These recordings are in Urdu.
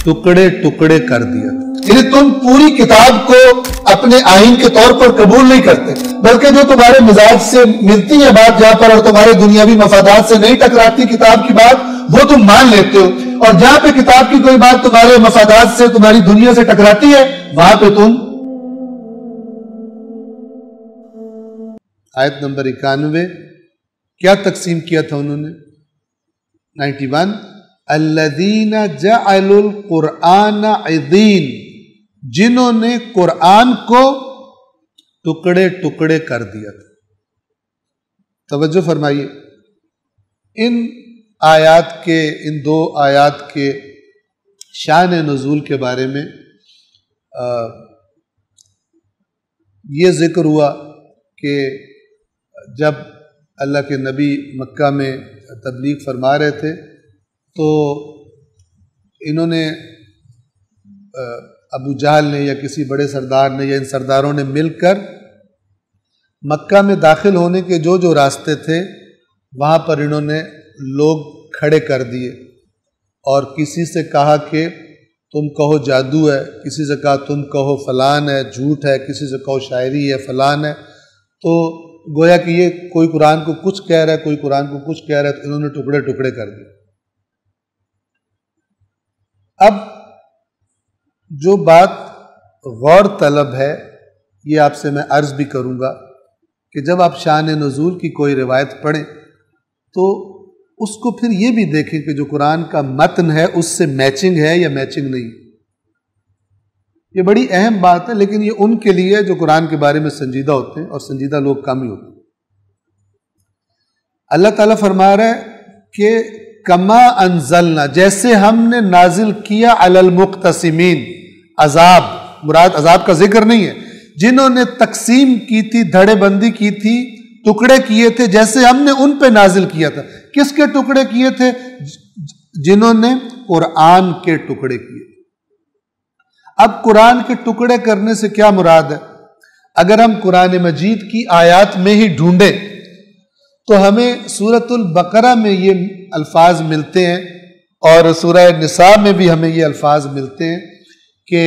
ٹکڑے ٹکڑے کر دیا. یعنی تم پوری کتاب کو اپنے آئین کے طور پر قبول نہیں کرتے، بلکہ جو تمہارے مزاج سے ملتی ہے بات جہاں پر اور تمہارے دنیاوی مفادات سے نہیں ٹکراتی کتاب کی بات، وہ تم مان لیتے ہو، اور جہاں پہ کتاب کی کوئی بات تمہارے مفادات سے تمہاری دنیا سے ٹکراتی ہے وہاں پہ تم. آیت نمبر 91 کیا تقسیم کیا تھا انہوں نے؟ 91 الذین جعلوا القرآن عضین، جنہوں نے قرآن کو ٹکڑے ٹکڑے کر دیا تھا. توجہ فرمائیے، ان آیات کے، ان دو آیات کے شان نزول کے بارے میں یہ ذکر ہوا کہ جب اللہ کے نبی مکہ میں تبلیغ فرما رہے تھے تو انہوں نے ابو جہل نے یا کسی بڑے سردار نے یا ان سرداروں نے مل کر مکہ میں داخل ہونے کے جو راستے تھے وہاں پر انہوں نے لوگ کھڑے کر دیے، اور کسی سے کہا کہ تم کہو جادو ہے، کسی سے کہا تم کہو فلان ہے، جھوٹ ہے، کسی سے کہو شاعری ہے، فلان ہے. تو گویا کہ یہ کوئی قرآن کو کچھ کہہ رہا ہے، کوئی قرآن کو کچھ کہہ رہا ہے، تو انہوں نے ٹکڑے ٹکڑے کر دیے. اب جو بات غور طلب ہے یہ آپ سے میں عرض بھی کروں گا کہ جب آپ شان نزول کی کوئی روایت پڑھیں تو اس کو پھر یہ بھی دیکھیں کہ جو قرآن کا متن ہے اس سے میچنگ ہے یا میچنگ نہیں. یہ بڑی اہم بات ہے، لیکن یہ ان کے لیے جو قرآن کے بارے میں سنجیدہ ہوتے ہیں، اور سنجیدہ لوگ کم ہی ہوتے ہیں. اللہ تعالیٰ فرما رہا ہے کہ کما انزلنا، جیسے ہم نے نازل کیا علی المقتسمین، عذاب، مراد عذاب کا ذکر نہیں ہے، جنہوں نے تقسیم کی تھی، دھڑے بندی کی تھی، ٹکڑے کیے تھے، جیسے ہم نے ان پہ نازل کیا تھا. کس کے ٹکڑے کیے تھے؟ جنہوں نے قرآن کے ٹکڑے کیے. اب قرآن کے ٹکڑے کرنے سے کیا مراد ہے؟ اگر ہم قرآن مجید کی آیات میں ہی ڈھونڈیں تو ہمیں سورۃ البقرہ میں یہ الفاظ ملتے ہیں، اور سورہ نساء میں بھی ہمیں یہ الفاظ ملتے ہیں کہ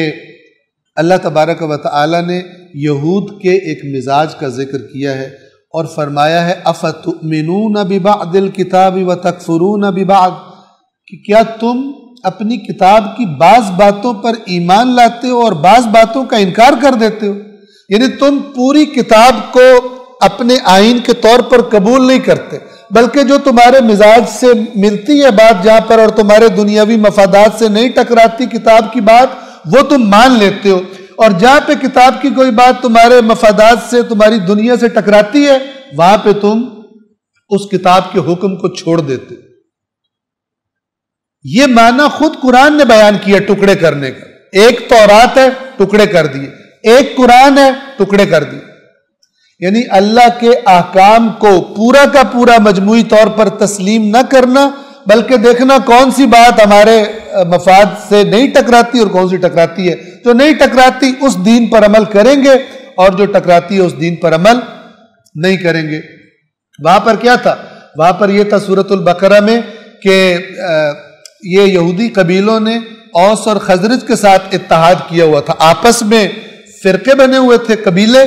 اللہ تبارک و تعالی نے یہود کے ایک مزاج کا ذکر کیا ہے اور فرمایا ہے افتؤمنون ببعض الکتاب وتکفرون ببعض، کہ کیا تم اپنی کتاب کی بعض باتوں پر ایمان لاتے ہو اور بعض باتوں کا انکار کر دیتے ہو. یعنی تم پوری کتاب کو اپنے آئین کے طور پر قبول نہیں کرتے، بلکہ جو تمہارے مزاج سے ملتی ہے بات جہاں پر اور تمہارے دنیاوی مفادات سے نہیں ٹکراتی کتاب کی بات، وہ تم مان لیتے ہو، اور جہاں پہ کتاب کی کوئی بات تمہارے مفادات سے، تمہاری دنیا سے ٹکراتی ہے وہاں پہ تم اس کتاب کے حکم کو چھوڑ دیتے. یہ معنی خود قرآن نے بیان کیا ٹکڑے کرنے کا. ایک تورات ہے، ٹکڑے کر دیے، ایک قرآن ہے، ٹکڑے کر دیے. یعنی اللہ کے احکام کو پورا کا پورا مجموعی طور پر تسلیم نہ کرنا، بلکہ دیکھنا کون سی بات ہمارے مفاد سے نہیں ٹکراتی اور کون سی ٹکراتی ہے. جو نہیں ٹکراتی اس دین پر عمل کریں گے، اور جو ٹکراتی ہے اس دین پر عمل نہیں کریں گے. وہاں پر کیا تھا؟ وہاں پر یہ تھا سورۃ البقرہ میں کہ یہ یہودی قبیلوں نے اوس اور خزرج کے ساتھ اتحاد کیا ہوا تھا، آپس میں فرقے بنے ہوئے تھے قبیلے،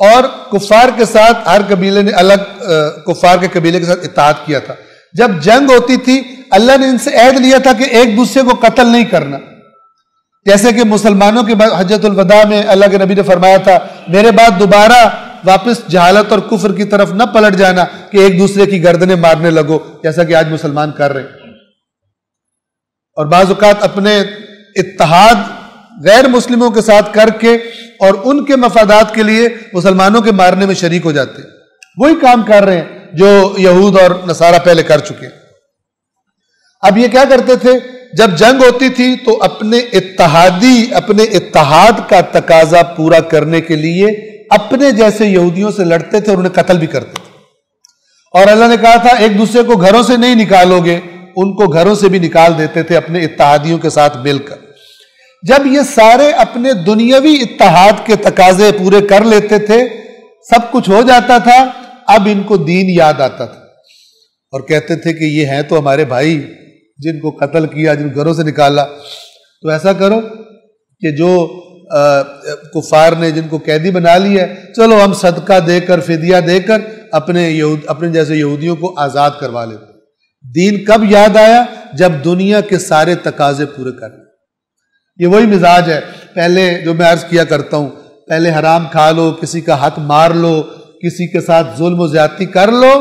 اور کفار کے ساتھ ہر قبیلے نے الگ کفار کے قبیلے کے ساتھ اتحاد کیا تھا. جب جنگ ہوتی تھی اللہ نے ان سے عہد لیا تھا کہ ایک دوسرے کو قتل نہیں کرنا. جیسے کہ مسلمانوں کے بعد حجۃ الوداع میں اللہ کے نبی نے فرمایا تھا میرے بعد دوبارہ واپس جہالت اور کفر کی طرف نہ پلٹ جانا کہ ایک دوسرے کی گردنیں مارنے لگو، جیسا کہ آج مسلمان کر رہے ہیں. اور بعض اوقات اپنے اتحاد غیر مسلموں کے ساتھ کر کے اور ان کے مفادات کے لیے مسلمانوں کے مارنے میں شریک ہو جاتے ہیں. وہی کام کر رہے ہیں جو یہود اور نصارہ پہلے کر چکے. اب یہ کیا کرتے تھے؟ جب جنگ ہوتی تھی تو اپنے اتحاد کا تقاضا پورا کرنے کے لیے اپنے جیسے یہودیوں سے لڑتے تھے اور انہیں قتل بھی کرتے تھے. اور اللہ نے کہا تھا ایک دوسرے کو گھروں سے نہیں نکالو گے، ان کو گھروں سے بھی نکال دیتے تھے اپنے اتحادیوں کے ساتھ مل کر. جب یہ سارے اپنے دنیاوی اتحاد کے تقاضے پورے کر لیتے تھے، سب کچھ ہو جاتا تھا، اب ان کو دین یاد آتا تھا اور کہتے تھے کہ یہ ہیں تو ہمارے بھائی جن کو قتل کیا، جن گھروں سے نکالا. تو ایسا کرو کہ جو کفار نے جن کو قیدی بنا لیا ہے، چلو ہم صدقہ دے کر، فدیہ دے کر اپنے جیسے یہودیوں کو آزاد کروا لیتے۔ دین کب یاد آیا؟ جب دنیا کے سارے تقاضے پورے کر لیں۔ یہ وہی مزاج ہے پہلے جو میں عرض کیا کرتا ہوں، پہلے حرام کھا لو، کسی کا حق مار لو، کسی کے ساتھ ظلم و زیادتی کر لو،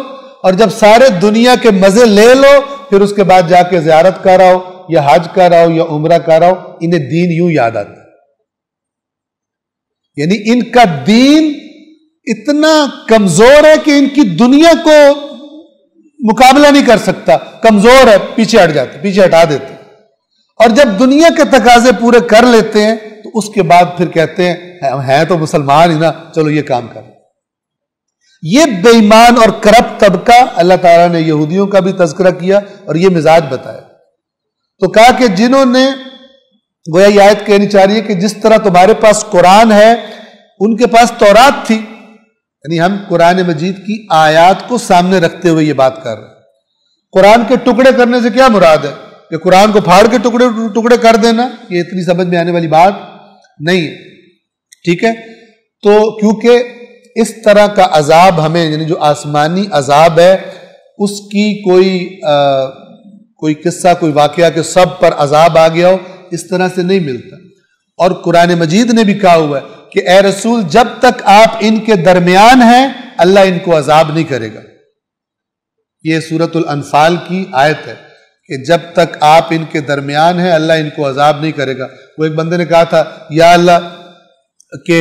اور جب سارے دنیا کے مزے لے لو پھر اس کے بعد جا کے زیارت کر آؤ یا حج کر آؤ یا عمرہ کر آؤ، انہیں دین یوں یاد آتا ہے۔ یعنی ان کا دین اتنا کمزور ہے کہ ان کی دنیا کو مقابلہ نہیں کر سکتا، کمزور ہے، پیچھے ہٹ جاتے، پیچھے ہٹا دیتے، اور جب دنیا کے تقاضے پورے کر لیتے ہیں تو اس کے بعد پھر کہتے ہیں ہم ہیں تو مسلمان ہی نا، چلو یہ کام کریں۔ یہ بے ایمان اور کرپٹ طبقہ اللہ تعالیٰ نے یہودیوں کا بھی تذکرہ کیا اور یہ مزاج بتایا۔ تو کہا کہ جنہوں نے، گویا یہ آیت کہنی چاہ رہی ہے کہ جس طرح تمہارے پاس قرآن ہے، ان کے پاس تورات تھی، یعنی ہم قرآن مجید کی آیات کو سامنے رکھتے ہوئے یہ بات کر رہے ہیں۔ قرآن کے ٹکڑے کرنے سے کیا مراد ہے کہ قرآن کو پھاڑ کے ٹکڑے کر دینا؟ یہ اتنی سمجھ میں آنے والی بات نہیں ہے، ٹھیک ہے؟ تو کیونکہ اس طرح کا عذاب ہمیں، یعنی جو آسمانی عذاب ہے، اس کی کوئی قصہ، کوئی واقعہ کہ سب پر عذاب آ گیا ہو، اس طرح سے نہیں ملتا۔ اور قرآن مجید نے بھی کہا ہوا ہے کہ اے رسول جب تک آپ ان کے درمیان ہیں اللہ ان کو عذاب نہیں کرے گا۔ یہ سورۃ الانفال کی آیت ہے کہ جب تک آپ ان کے درمیان ہیں اللہ ان کو عذاب نہیں کرے گا۔ وہ ایک بندے نے کہا تھا یا اللہ کہ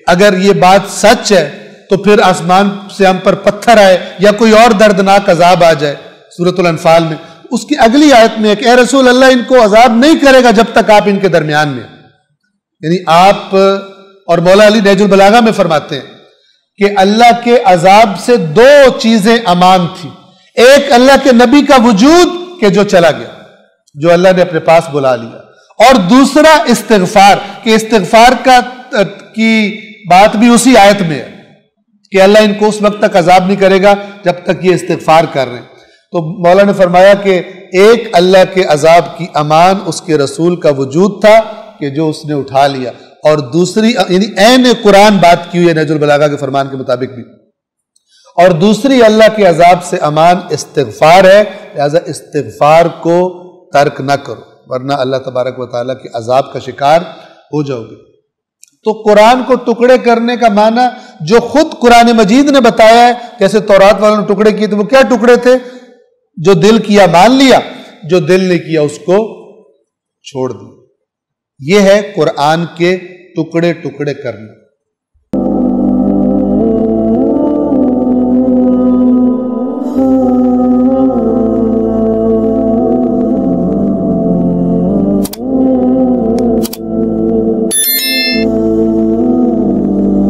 اگر یہ بات سچ ہے تو پھر آسمان سے ہم پر پتھر آئے یا کوئی اور دردناک عذاب آ جائے۔ سورۃ الانفال میں اس کی اگلی آیت میں ہے کہ اے رسول اللہ ان کو عذاب نہیں کرے گا جب تک آپ ان کے درمیان میں، یعنی آپ، اور مولا علی نہج البلاغہ میں فرماتے ہیں کہ اللہ کے عذاب سے دو چیزیں امان تھی، ایک اللہ کے نبی کا وجود کہ جو چلا گیا، جو اللہ نے اپنے پاس بلا لیا، اور دوسرا استغفار، کہ استغفار کی بات بھی اسی آیت میں ہے کہ اللہ ان کو اس وقت تک عذاب نہیں کرے گا جب تک یہ استغفار کر رہے ہیں۔ تو مولا نے فرمایا کہ ایک اللہ کے عذاب کی امان اس کے رسول کا وجود تھا کہ جو اس نے اٹھا لیا، اور دوسری، یعنی عین قرآن بات کی ہوئی ہے نہج البلاغہ کے فرمان کے مطابق بھی، اور دوسری اللہ کے عذاب سے امان استغفار ہے، لہذا استغفار کو ترک نہ کرو ورنہ اللہ تبارک و تعالیٰ کے عذاب کا شکار ہو جاؤ گے۔ تو قرآن کو ٹکڑے کرنے کا معنی جو خود قرآن مجید نے بتایا ہے، جیسے تورات والوں نے ٹکڑے کیے تھے، وہ کیا ٹکڑے تھے؟ جو دل کیا مان لیا، جو دل نے کیا اس کو چھوڑ دیا۔ یہ ہے قرآن کے ٹکڑے ٹکڑے کرنا۔